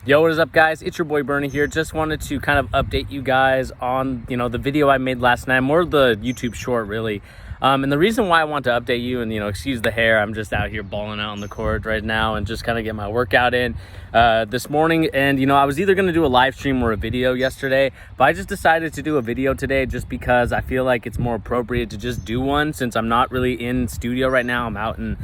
Yo, what is up, guys? It's your boy Bernie here. Just wanted to kind of update you guys on, the video I made last night, more of the YouTube short, really. And the reason why I want to update you, and, excuse the hair, I'm just out here balling out on the court right now and just kind of get my workout in this morning. And, I was either going to do a live stream or a video yesterday, but I just decided to do a video today just because I feel like it's more appropriate to just do one since I'm not really in studio right now. I'm out in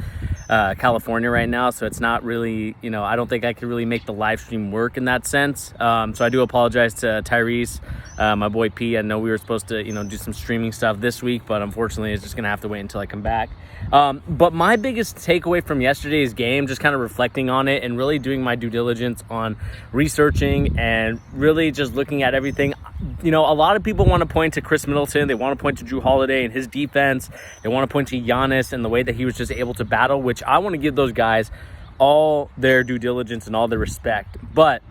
California right now, so it's not really, I don't think I could really make the live stream work in that sense. So I do apologize to Tyrese, my boy P. I know we were supposed to, do some streaming stuff this week, but unfortunately it's just gonna have to wait until I come back. But my biggest takeaway from yesterday's game, just kind of reflecting on it and really doing my due diligence on researching and really just looking at everything. A lot of people want to point to Chris Middleton. They want to point to Jrue Holliday and his defense. They want to point to Giannis and the way that he was just able to battle, which I want to give those guys all their due diligence and all their respect. But,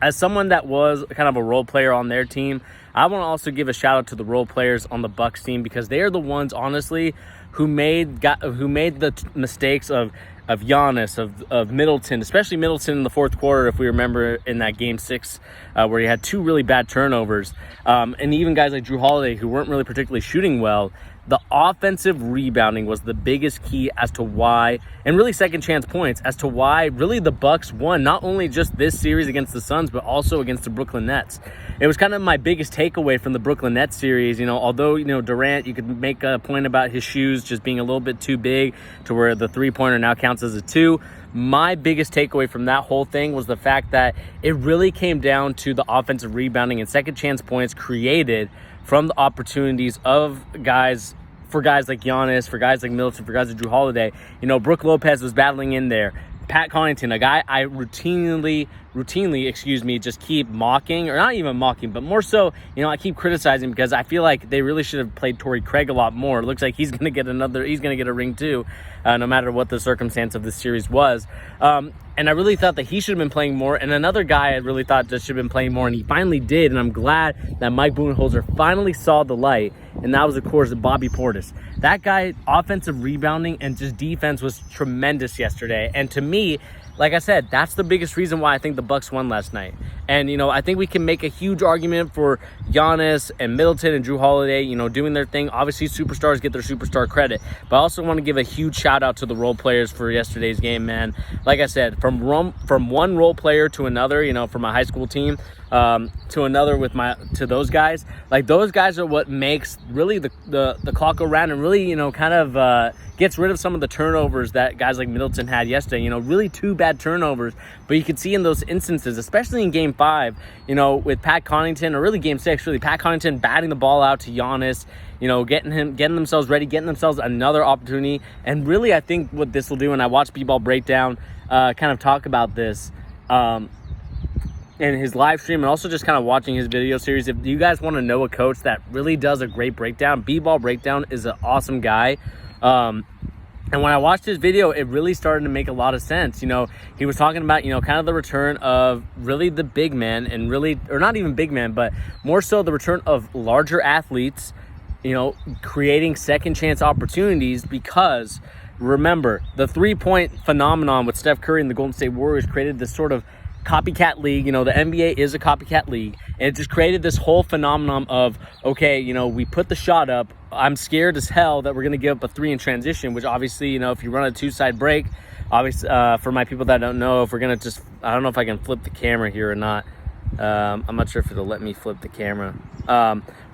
as someone that was kind of a role player on their team, I want to also give a shout out to the role players on the Bucks team because they are the ones, honestly, who made the mistakes of Giannis, of Middleton, especially Middleton in the fourth quarter, if we remember in that game 6 where he had 2 really bad turnovers. And even guys like Jrue Holliday who weren't really particularly shooting well. The offensive rebounding was the biggest key as to why, and really second chance points, as to why really the Bucks won, not only just this series against the Suns, but also against the Brooklyn Nets. It was kind of my biggest takeaway from the Brooklyn Nets series. Although, Durant, you could make a point about his shoes just being a little bit too big to where the three-pointer now counts as a 2. My biggest takeaway from that whole thing was the fact that it really came down to the offensive rebounding and second chance points created from the opportunities of guys like Giannis, for guys like Middleton, for guys like Jrue Holliday. Brook Lopez was battling in there. Pat Connaughton, a guy I routinely, just keep mocking, or not even mocking, but more so, I keep criticizing because I feel like they really should have played Torrey Craig a lot more. It looks like he's going to get a ring too, no matter what the circumstance of this series was. And I really thought that he should have been playing more. And another guy I really thought that should have been playing more, and he finally did. And I'm glad that Mike Budenholzer finally saw the light. And that was, of course, Bobby Portis. That guy, offensive rebounding and just defense was tremendous yesterday. And to me, like I said, that's the biggest reason why I think the Bucks won last night. And, I think we can make a huge argument for Giannis and Middleton and Jrue Holiday, doing their thing. Obviously, superstars get their superstar credit. But I also want to give a huge shout out to the role players for yesterday's game, man. Like I said, from one role player to another, from my high school team to another to those guys. Like, those guys are what makes really the clock go round and really, kind of gets rid of some of the turnovers that guys like Middleton had yesterday. Really 2 bad turnovers. But you could see in those instances, especially in Game 5, with Pat Connaughton, or really Game 6, really, Pat Connaughton batting the ball out to Giannis, getting themselves ready, getting themselves another opportunity. And really, I think what this will do, and I watched B-Ball Breakdown kind of talk about this in his live stream, and also just kind of watching his video series. If you guys want to know a coach that really does a great breakdown, B-Ball Breakdown is an awesome guy. And when I watched his video, it really started to make a lot of sense. He was talking about, kind of the return of really the big man, and really, or not even big man, but more so the return of larger athletes, creating second chance opportunities. Because remember, the 3-point phenomenon with Steph Curry and the Golden State Warriors created this sort of copycat league. The NBA is a copycat league, and it just created this whole phenomenon of, okay, we put the shot up. I'm scared as hell that we're going to give up a 3 in transition, which obviously, if you run a 2-side break, obviously, for my people that don't know, if we're going to I don't know if I can flip the camera here or not. I'm not sure if it'll let me flip the camera.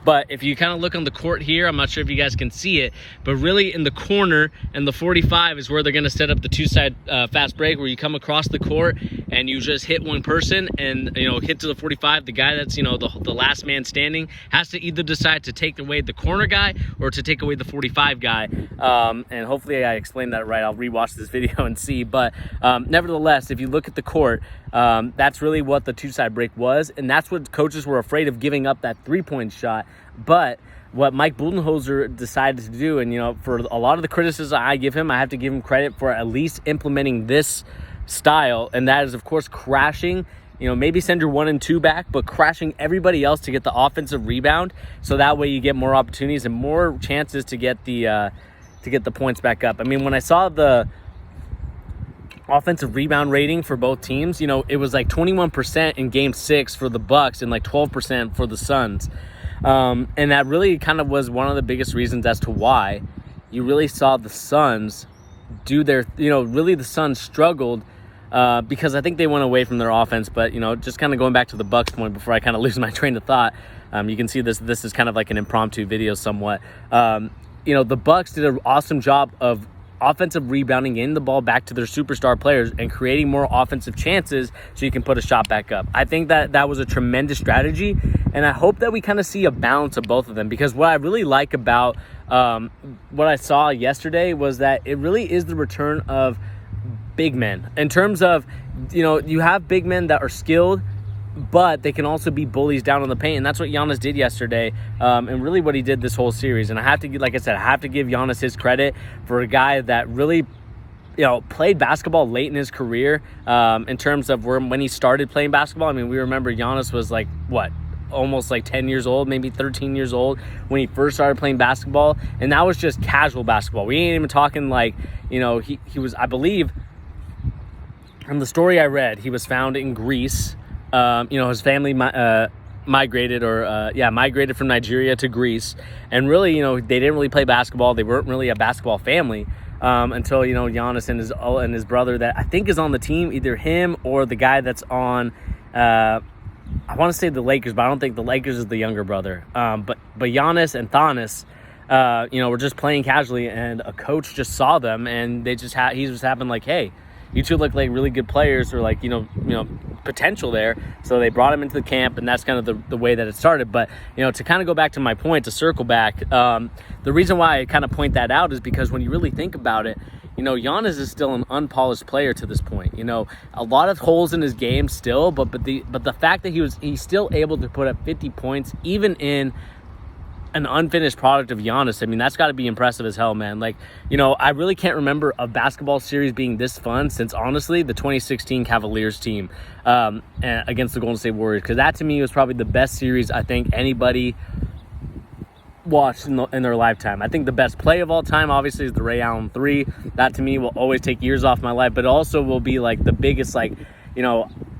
But if you kind of look on the court here, I'm not sure if you guys can see it, but really in the corner and the 45 is where they're going to set up the 2-side fast break, where you come across the court and you just hit one person and, hit to the 45. The guy that's, the last man standing has to either decide to take away the corner guy or to take away the 45 guy. And hopefully I explained that right. I'll rewatch this video and see. But nevertheless, if you look at the court, that's really what the 2-side break was. And that's what coaches were afraid of, giving up that 3-point shot. But what Mike Budenholzer decided to do, and, for a lot of the criticism I give him, I have to give him credit for at least implementing this style. And that is, of course, crashing, maybe send your 1 and 2 back, but crashing everybody else to get the offensive rebound. So that way you get more opportunities and more chances to get the points back up. I mean, when I saw the offensive rebound rating for both teams. You know, it was like 21% in Game 6 for the Bucks and like 12% for the Suns. And that really kind of was one of the biggest reasons as to why you really saw the Suns do their, really the Suns struggled because I think they went away from their offense. But, just kind of going back to the Bucks point before I kind of lose my train of thought, you can see this is kind of like an impromptu video somewhat. The Bucks did an awesome job of offensive rebounding, getting the ball back to their superstar players and creating more offensive chances so you can put a shot back up. I think that was a tremendous strategy, and I hope that we kind of see a balance of both of them, because what I really like about what I saw yesterday was that it really is the return of big men. In terms of, you have big men that are skilled, but they can also be bullies down on the paint, and that's what Giannis did yesterday, and really what he did this whole series. And I have to give Giannis his credit for a guy that really, played basketball late in his career. In terms of when he started playing basketball, I mean, we remember Giannis was like almost like 10 years old, maybe 13 years old when he first started playing basketball, and that was just casual basketball. We ain't even talking like, he was, I believe, from the story I read, he was found in Greece. His family migrated from Nigeria to Greece, and really, they didn't really play basketball. They weren't really a basketball family until, Giannis and his brother that I think is on the team, either him or the guy that's on, I want to say the Lakers, but I don't think the Lakers is the younger brother. But Giannis and Thanos, were just playing casually, and a coach just saw them, and he just happened like, hey, you two look like really good players, or like, potential there. So they brought him into the camp, and that's kind of the way that it started. But, to kind of go back to my point, to circle back, the reason why I kind of point that out is because when you really think about it, Giannis is still an unpolished player to this point. A lot of holes in his game still, but the fact that he's still able to put up 50 points, even in an unfinished product of Giannis, I mean, that's got to be impressive as hell, man. Like, I really can't remember a basketball series being this fun since, honestly, the 2016 Cavaliers team against the Golden State Warriors, because that, to me, was probably the best series I think anybody watched in their lifetime. I think the best play of all time, obviously, is the Ray Allen 3. That, to me, will always take years off my life, but it also will be, like, the biggest, like,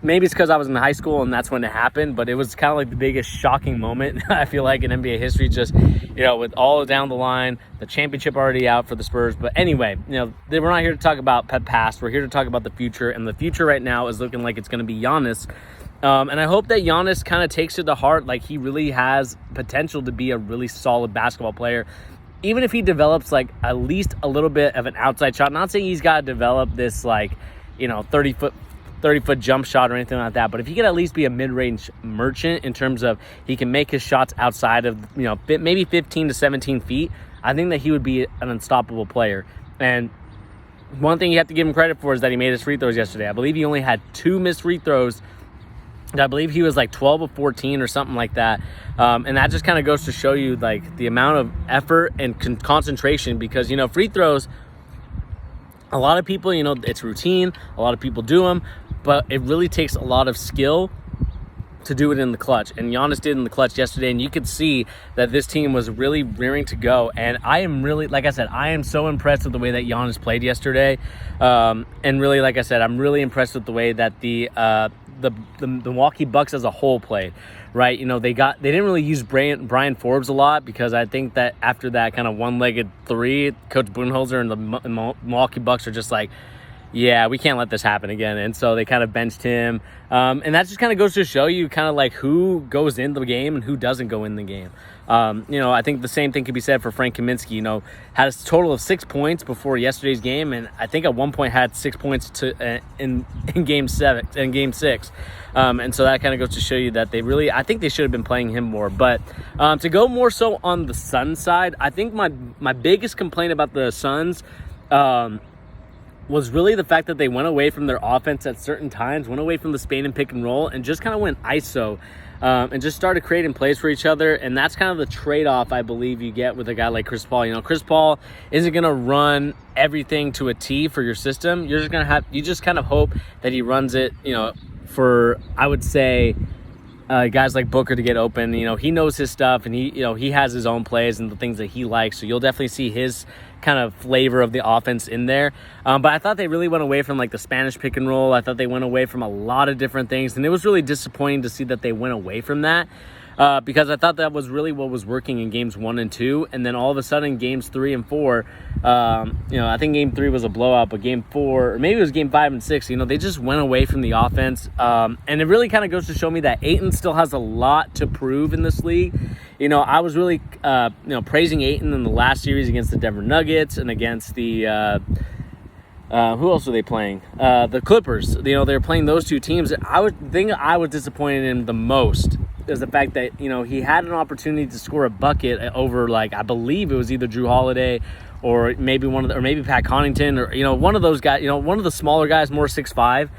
maybe it's because I was in high school and that's when it happened, but it was kind of like the biggest shocking moment, I feel like, in NBA history, just, with all down the line, the championship already out for the Spurs. But anyway, we're not here to talk about past. We're here to talk about the future, and the future right now is looking like it's going to be Giannis. And I hope that Giannis kind of takes it to heart, like he really has potential to be a really solid basketball player. Even if he develops, like, at least a little bit of an outside shot. Not saying he's got to develop this, like, 30-foot jump shot or anything like that, but if he could at least be a mid-range merchant in terms of he can make his shots outside of, maybe 15 to 17 feet, I think that he would be an unstoppable player. And one thing you have to give him credit for is that he made his free throws yesterday. I believe he only had 2 missed free throws. I believe he was like 12 of 14 or something like that. And that just kind of goes to show you, like, the amount of effort and concentration, because, free throws, a lot of people, it's routine. A lot of people do them, but it really takes a lot of skill to do it in the clutch. And Giannis did in the clutch yesterday, and you could see that this team was really rearing to go. And I am really, like I said, I am so impressed with the way that Giannis played yesterday. And really, like I said, I'm really impressed with the way that the Milwaukee Bucks as a whole played, right? They didn't really use Brian Forbes a lot, because I think that after that kind of one-legged 3, Coach Budenholzer and the Milwaukee Bucks are just like, yeah, we can't let this happen again. And so they kind of benched him. And that just kind of goes to show you kind of like who goes in the game and who doesn't go in the game. I think the same thing could be said for Frank Kaminsky. Had a total of 6 points before yesterday's game, and I think at one point had 6 points in Game 6. And so that kind of goes to show you that I think they should have been playing him more. But to go more so on the Suns side, I think my biggest complaint about the Suns was really the fact that they went away from their offense at certain times, went away from the Spain and pick and roll, and just kind of went ISO. And just started creating plays for each other. And that's kind of the trade-off I believe you get with a guy like Chris Paul. Chris Paul isn't going to run everything to a T for your system. You just kind of hope that he runs it, for, I would say, guys like Booker to get open. He knows his stuff, and he has his own plays and the things that he likes. So you'll definitely see his kind of flavor of the offense in there. But I thought they really went away from like the Spanish pick and roll. I thought they went away from a lot of different things, and it was really disappointing to see that they went away from that. Because I thought that was really what was working in games 1 and 2, and then all of a sudden games 3 and 4, I think game 3 was a blowout, but game 4, or maybe it was game 5 and 6, they just went away from the offense, and it really kind of goes to show me that Ayton still has a lot to prove in this league. I was really, praising Ayton in the last series against the Denver Nuggets and against the, who else were they playing? The Clippers. They were playing those two teams. The thing I was disappointed in the most is the fact that, he had an opportunity to score a bucket over, like, I believe it was either Drew Holliday or maybe maybe Pat Connaughton, or, one of those guys, one of the smaller guys, more 6'5".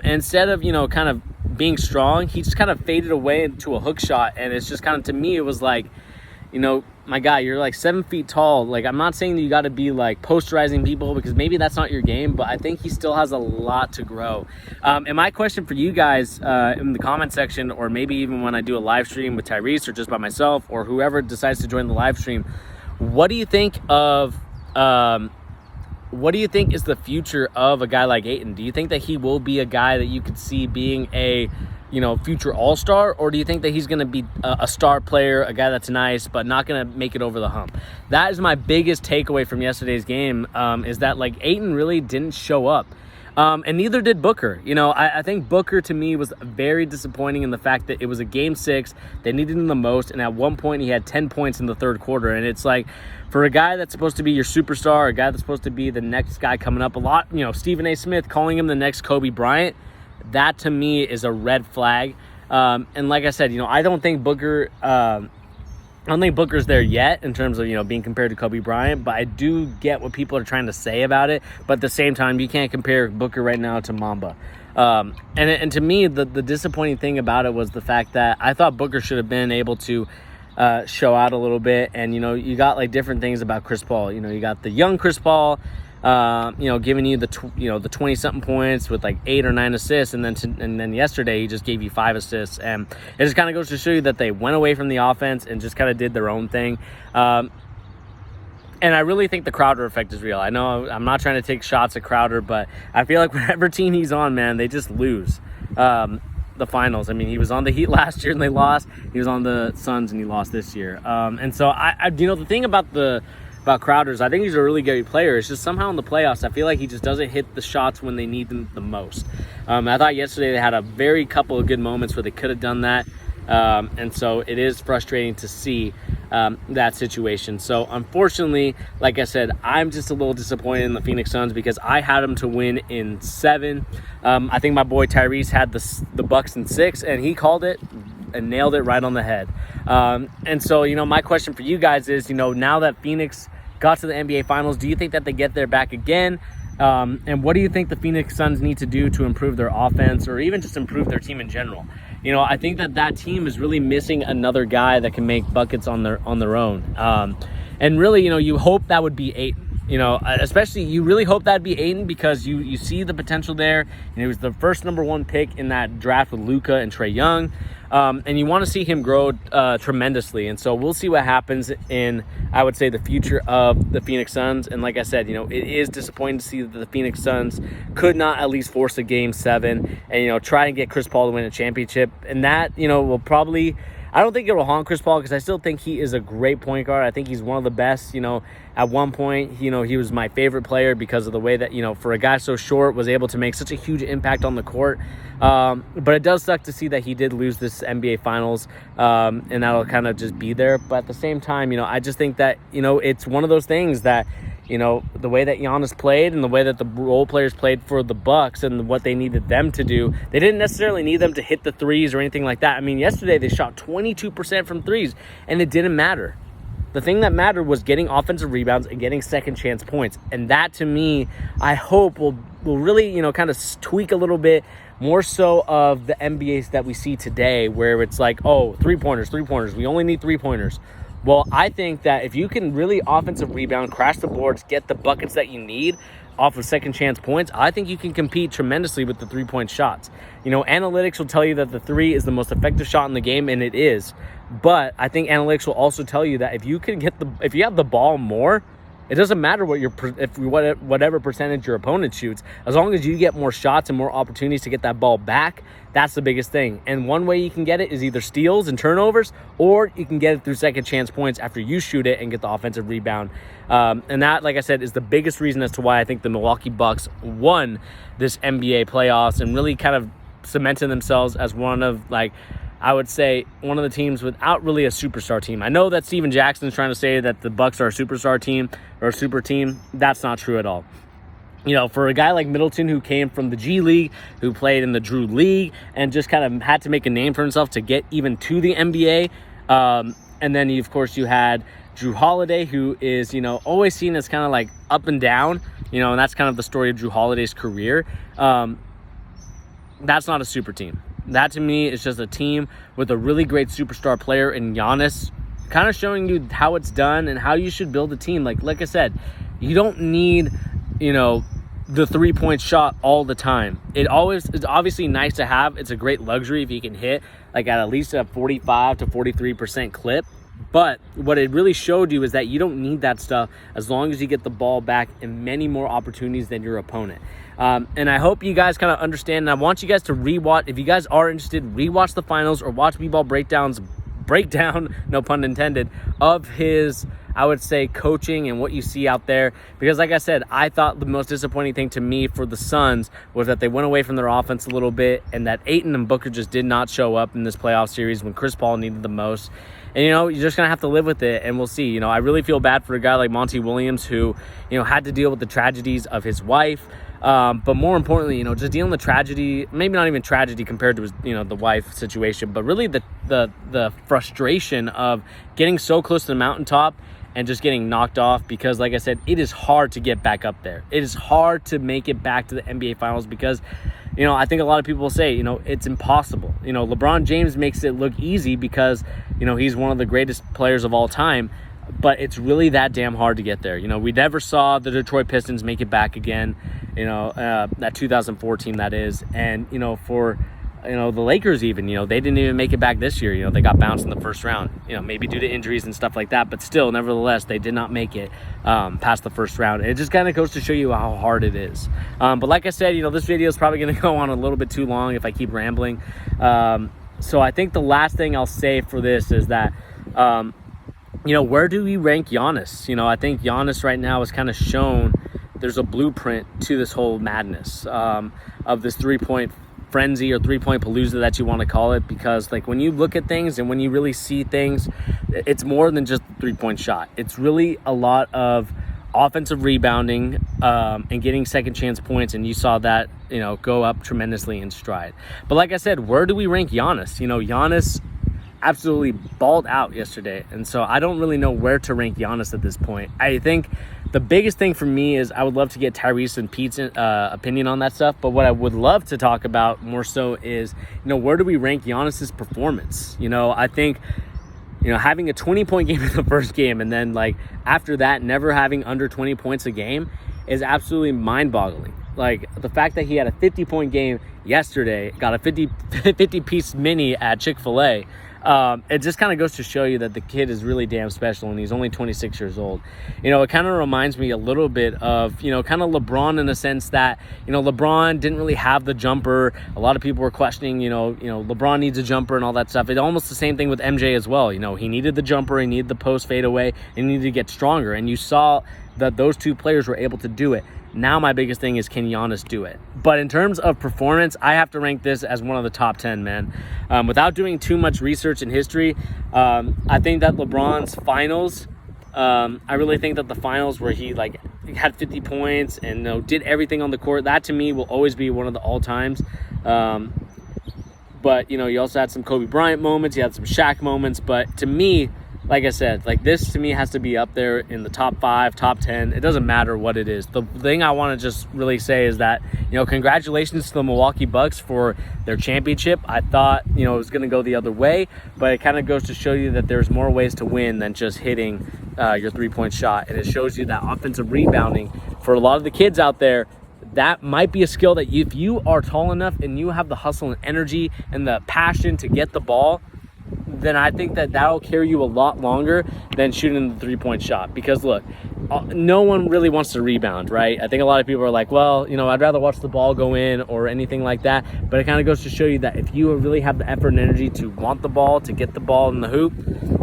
Instead of, kind of being strong, he just kind of faded away into a hook shot. And it's just kind of, to me, it was like, my guy, you're like 7 feet tall. Like, I'm not saying that you got to be like posterizing people, because maybe that's not your game, but I think he still has a lot to grow. And my question for you guys in the comment section, or maybe even when I do a live stream with Tyrese or just by myself, or whoever decides to join the live stream, what do you think is the future of a guy like Ayton? Do you think that he will be a guy that you could see being a future all-star, or do you think that he's going to be a star player, a guy that's nice, but not going to make it over the hump? That is my biggest takeaway from yesterday's game, is that, like, Ayton really didn't show up. And neither did Booker. I think Booker, to me, was very disappointing in the fact that it was a game 6. They needed him the most, and at one point he had 10 points in the third quarter. And it's like, for a guy that's supposed to be your superstar, a guy that's supposed to be the next guy coming up a lot, Stephen A. Smith calling him the next Kobe Bryant, that to me is a red flag. And like I said, I don't think Booker's there yet in terms of, being compared to Kobe Bryant, but I do get what people are trying to say about it. But at the same time, you can't compare Booker right now to Mamba. And to me, the disappointing thing about it was the fact that I thought Booker should have been able to show out a little bit. And, you got like different things about Chris Paul. You got the young Chris Paul, giving you the 20-something points with like 8 or 9 assists, and then yesterday he just gave you 5 assists, and it just kind of goes to show you that they went away from the offense and just kind of did their own thing. And I really think the Crowder effect is real. I know I'm not trying to take shots at Crowder, but I feel like whatever team he's on, man, they just lose the finals. I mean, he was on the Heat last year and they lost. He was on the Suns and he lost this year. And so I the thing about Crowder's, I think he's a really good player. It's just somehow in the playoffs, I feel like he just doesn't hit the shots when they need them the most. I thought yesterday they had a very couple of good moments where they could have done that. And so it is frustrating to see that situation. So unfortunately, like I said, I'm just a little disappointed in the Phoenix Suns because I had them to win in 7. I think my boy Tyrese had the Bucks in 6, and he called it and nailed it right on the head. And so, my question for you guys is, now that Phoenix got to the NBA Finals, do you think that they get there back again? And what do you think the Phoenix Suns need to do to improve their offense, or even just improve their team in general? I think that team is really missing another guy that can make buckets on their own. And really, you hope that would be Ayton. Especially you really hope that'd be Ayton because you see the potential there. And he was the first number 1 pick in that draft with Luka and Trae Young. And you want to see him grow tremendously. And so we'll see what happens in, I would say, the future of the Phoenix Suns. And like I said, it is disappointing to see that the Phoenix Suns could not at least force a Game 7 and, try and get Chris Paul to win a championship. And that, will probably, I don't think it will haunt Chris Paul because I still think he is a great point guard. I think he's one of the best. At one point, he was my favorite player because of the way that, for a guy so short, was able to make such a huge impact on the court. But it does suck to see that he did lose this NBA Finals, and that'll kind of just be there. But at the same time, I just think that, it's one of those things that, the way that Giannis played and the way that the role players played for the Bucks and what they needed them to do, they didn't necessarily need them to hit the threes or anything like that. I mean, yesterday they shot 22% from threes, and it didn't matter. The thing that mattered was getting offensive rebounds and getting second chance points. And that, to me, I hope will really, kind of tweak a little bit more so of the NBAs that we see today, where it's like, oh, three-pointers. We only need three-pointers. Well, I think that if you can really offensive rebound, crash the boards, get the buckets that you need, off of second chance points, I think you can compete tremendously with the 3-point shots. Analytics will tell you that the 3 is the most effective shot in the game, and it is. But I think analytics will also tell you that if you have the ball more, it doesn't matter whatever percentage your opponent shoots, as long as you get more shots and more opportunities to get that ball back. That's the biggest thing. And one way you can get it is either steals and turnovers, or you can get it through second chance points after you shoot it and get the offensive rebound. And that, like I said, is the biggest reason as to why I think the Milwaukee Bucks won this NBA playoffs and really kind of cemented themselves as one of, I would say, one of the teams without really a superstar team. I know that Steven Jackson's trying to say that the Bucks are a superstar team or a super team. That's not true at all. For a guy like Middleton, who came from the G League, who played in the Drew League, and just kind of had to make a name for himself to get even to the NBA. And then, of course, you had Drew Holliday, who is, always seen as kind of like up and down, and that's kind of the story of Drew Holiday's career. That's not a super team. That, to me, is just a team with a really great superstar player in Giannis, kind of showing you how it's done and how you should build a team. Like I said, you don't need, the 3-point shot all the time. It's obviously nice to have. It's a great luxury if you can hit at least a 45 to 43% clip. But what it really showed you is that you don't need that stuff as long as you get the ball back in many more opportunities than your opponent. And I hope you guys kind of understand. And I want you guys to rewatch. If you guys are interested, rewatch the finals or watch B-Ball breakdown, no pun intended, of his, I would say, coaching and what you see out there. Because like I said, I thought the most disappointing thing to me for the Suns was that they went away from their offense a little bit, and that Ayton and Booker just did not show up in this playoff series when Chris Paul needed the most. And, you're just going to have to live with it, and we'll see. I really feel bad for a guy like Monty Williams who, had to deal with the tragedies of his wife. But more importantly, just dealing with tragedy, maybe not even tragedy compared to his, the wife situation, but really the frustration of getting so close to the mountaintop and just getting knocked off, because like I said, it is hard to get back up there. It is hard to make it back to the NBA Finals because, I think a lot of people will say, it's impossible. LeBron James makes it look easy because, he's one of the greatest players of all time, but it's really that damn hard to get there. We never saw the Detroit Pistons make it back again, that 2004 team that is. And, for, the Lakers even, they didn't even make it back this year. They got bounced in the first round, maybe due to injuries and stuff like that. But still, nevertheless, they did not make it past the first round. It just kind of goes to show you how hard it is. But like I said, this video is probably going to go on a little bit too long if I keep rambling. So I think the last thing I'll say for this is that, where do we rank Giannis? I think Giannis right now is kind of shown there's a blueprint to this whole madness of this 3-point frenzy or 3-point palooza that you want to call it, because when you look at things and when you really see things, it's more than just the 3-point shot. It's really a lot of offensive rebounding and getting second chance points, and you saw that go up tremendously in stride. But like I said, where do we rank Giannis? Giannis absolutely balled out yesterday, and so I don't really know where to rank Giannis at this point. I think the biggest thing for me is I would love to get Tyrese and Pete's opinion on that stuff, but what I would love to talk about more so is, where do we rank Giannis's performance? I think, having a 20-point game in the first game and then, after that, never having under 20 points a game is absolutely mind-boggling. The fact that he had a 50-point game yesterday, got a 50-piece mini at Chick-fil-A, it just kind of goes to show you that the kid is really damn special, and he's only 26 years old. It kind of reminds me a little bit of, kind of LeBron in the sense that, LeBron didn't really have the jumper. A lot of people were questioning, LeBron needs a jumper and all that stuff. It's almost the same thing with MJ as well. He needed the jumper, he needed the post fadeaway, and he needed to get stronger. And you saw that those two players were able to do it. Now my biggest thing is, can Giannis do it? But in terms of performance, I have to rank this as one of the top 10, man. Without doing too much research in history, I think that LeBron's finals, I really think that the finals where he had 50 points and did everything on the court, that to me will always be one of the all-times. But, you also had some Kobe Bryant moments, you had some Shaq moments, but to me, like I said, like this to me has to be up there in the top 5, top 10. It doesn't matter what it is. The thing I want to just really say is that, congratulations to the Milwaukee Bucks for their championship. I thought, it was going to go the other way, but it kind of goes to show you that there's more ways to win than just hitting your three-point shot. And it shows you that offensive rebounding for a lot of the kids out there, that might be a skill that if you are tall enough and you have the hustle and energy and the passion to get the ball, then I think that'll carry you a lot longer than shooting the three-point shot. Because look, no one really wants to rebound, right? I think a lot of people are like, well, I'd rather watch the ball go in or anything like that. But it kind of goes to show you that if you really have the effort and energy to want the ball, to get the ball in the hoop,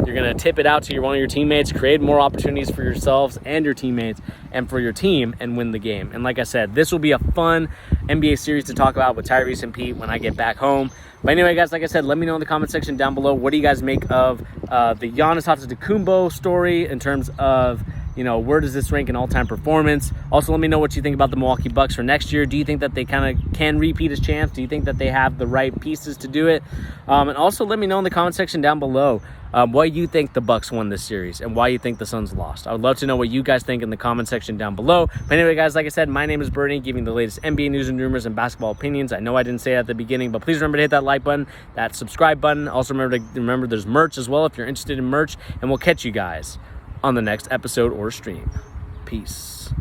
you're going to tip it out to one of your teammates, create more opportunities for yourselves and your teammates and for your team, and win the game. And like I said, this will be a fun NBA series to talk about with Tyrese and Pete when I get back home. But anyway, guys, like I said, let me know in the comment section down below, what do you guys make of the Giannis Antetokounmpo story in terms of, where does this rank in all-time performance? Also, let me know what you think about the Milwaukee Bucks for next year. Do you think that they kind of can repeat his chance? Do you think that they have the right pieces to do it? And also let me know in the comment section down below why you think the Bucks won this series and why you think the Suns lost. I would love to know what you guys think in the comment section down below. But anyway, guys, like I said, my name is Bernie, giving the latest NBA news and rumors and basketball opinions. I know I didn't say it at the beginning, but please remember to hit that like button, that subscribe button. Also remember there's merch as well if you're interested in merch, and we'll catch you guys on the next episode or stream. Peace.